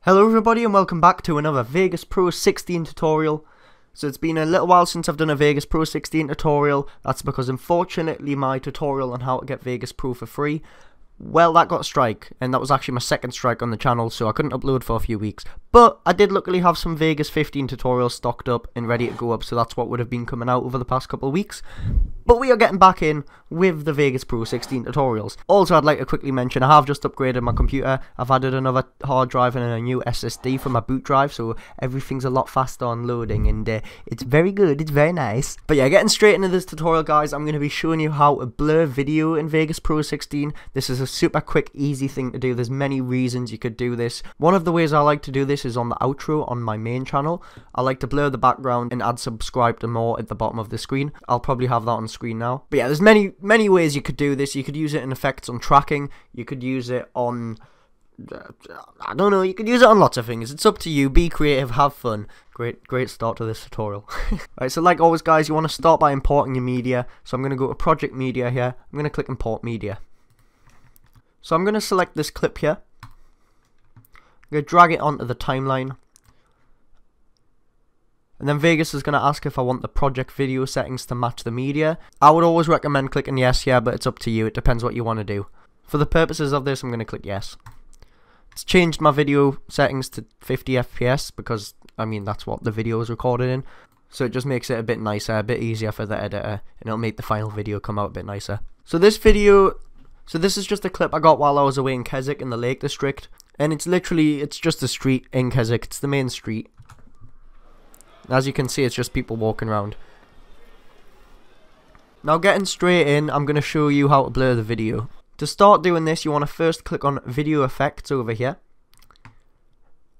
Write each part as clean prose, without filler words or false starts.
Hello everybody and welcome back to another Vegas Pro 16 tutorial. So it's been a little while since I've done a Vegas Pro 16 tutorial. That's because unfortunately my tutorial on how to get Vegas Pro for free, well, that got a strike, and that was actually my second strike on the channel, so I couldn't upload for a few weeks. But I did luckily have some Vegas 15 tutorials stocked up and ready to go up, so that's what would have been coming out over the past couple of weeks. But we are getting back in with the Vegas Pro 16 tutorials. Also, I'd like to quickly mention, I have just upgraded my computer. I've added another hard drive and a new SSD for my boot drive, so everything's a lot faster on loading, and it's very good, it's very nice. But yeah, getting straight into this tutorial, guys, I'm going to be showing you how to blur video in Vegas Pro 16. This is a super quick, easy thing to do. There's many reasons you could do this. One of the ways I like to do this is on the outro on my main channel. I like to blur the background and add subscribe to more at the bottom of the screen. I'll probably have that on screen now. But yeah, there's many ways you could do this. You could use it in effects on tracking. You could use it on I don't know, you could use it on lots of things. It's up to you. Be creative, have fun. Great start to this tutorial. Alright, so like always, guys, you want to start by importing your media. So I'm going to go to Project Media here. I'm going to click Import Media. So I'm going to select this clip here. I'm going to drag it onto the timeline. And then Vegas is going to ask if I want the project video settings to match the media. I would always recommend clicking yes here, but it's up to you. It depends what you want to do. For the purposes of this, I'm going to click yes. It's changed my video settings to 50 FPS because, I mean, that's what the video is recorded in. So it just makes it a bit nicer, a bit easier for the editor, and it'll make the final video come out a bit nicer. So this is just a clip I got while I was away in Keswick in the Lake District. And it's just a street in Keswick. It's the main street. As you can see, it's just people walking around. Now getting straight in, I'm going to show you how to blur the video. To start doing this, you want to first click on Video Effects over here.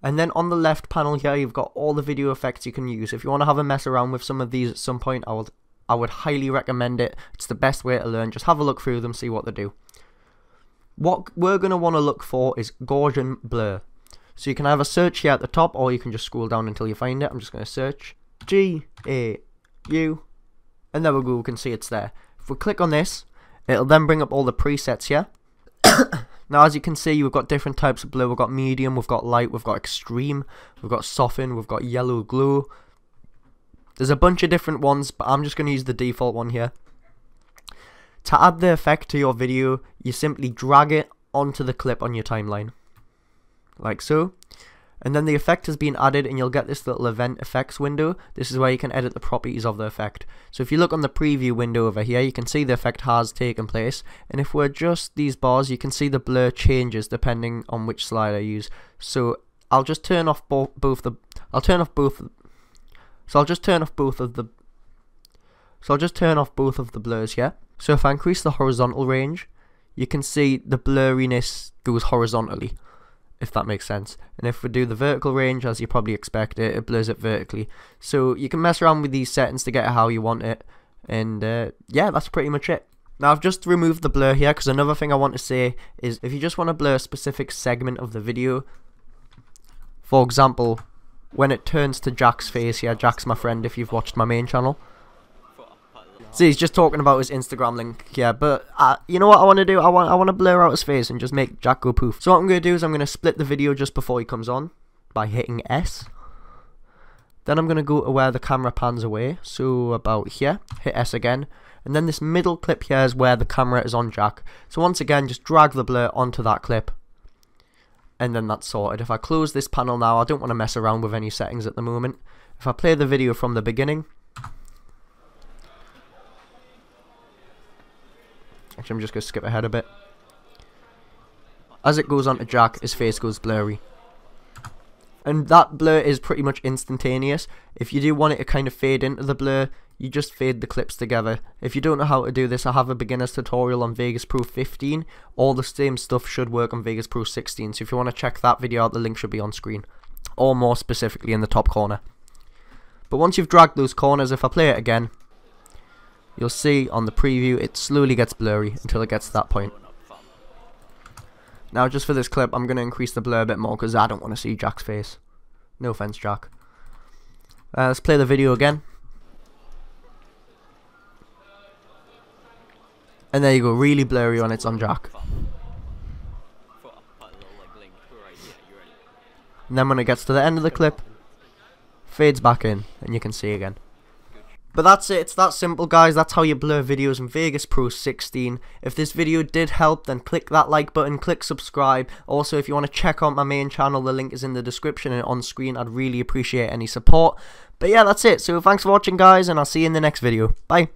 And then on the left panel here, you've got all the video effects you can use. If you want to have a mess around with some of these at some point, I would highly recommend it. It's the best way to learn. Just have a look through them, see what they do. What we're going to want to look for is Goergen Blur. So you can either search here at the top, or you can just scroll down until you find it. I'm just going to search G-A-U, and there we go, we can see it's there. If we click on this, it'll then bring up all the presets here. Now as you can see, we've got different types of blur. We've got medium, we've got light, we've got extreme, we've got soften, we've got yellow glow. There's a bunch of different ones, but I'm just going to use the default one here. To add the effect to your video, you simply drag it onto the clip on your timeline. Like so. And then the effect has been added and you'll get this little event effects window. This is where you can edit the properties of the effect. So if you look on the preview window over here, you can see the effect has taken place. And if we adjust these bars, you can see the blur changes depending on which slide I use. So I'll just turn off both of the blurs here. So if I increase the horizontal range, you can see the blurriness goes horizontally, if that makes sense. And if we do the vertical range, as you probably expect, it blurs it vertically. So you can mess around with these settings to get it how you want it. And yeah, that's pretty much it. Now I've just removed the blur here because another thing I want to say is if you just want to blur a specific segment of the video, for example, when it turns to Jack's face here, Jack's my friend if you've watched my main channel. See, he's just talking about his Instagram link here, but you know what I want to do? I want to blur out his face and just make Jack go poof. So what I'm going to do is I'm going to split the video just before he comes on by hitting S. Then I'm going to go to where the camera pans away, so about here, hit S again. And then this middle clip here is where the camera is on Jack. So once again, just drag the blur onto that clip. And then that's sorted. If I close this panel now, I don't want to mess around with any settings at the moment. If I play the video from the beginning, actually, I'm just going to skip ahead a bit. As it goes on to Jack, his face goes blurry. And that blur is pretty much instantaneous. If you do want it to kind of fade into the blur, you just fade the clips together. If you don't know how to do this, I have a beginner's tutorial on Vegas Pro 15. All the same stuff should work on Vegas Pro 16. So if you want to check that video out, the link should be on screen. Or more specifically in the top corner. But once you've dragged those corners, if I play it again, you'll see on the preview it slowly gets blurry until it gets to that point. Now just for this clip I'm going to increase the blur a bit more because I don't want to see Jack's face. No offense, Jack. Let's play the video again. And there you go, really blurry when it's on Jack. and then when it gets to the end of the clip, fades back in, and you can see again. But that's it, it's that simple guys, that's how you blur videos in Vegas Pro 16. If this video did help, then click that like button, click subscribe. Also, if you want to check out my main channel, the link is in the description and on screen. I'd really appreciate any support. But yeah, that's it, so thanks for watching guys, and I'll see you in the next video. Bye.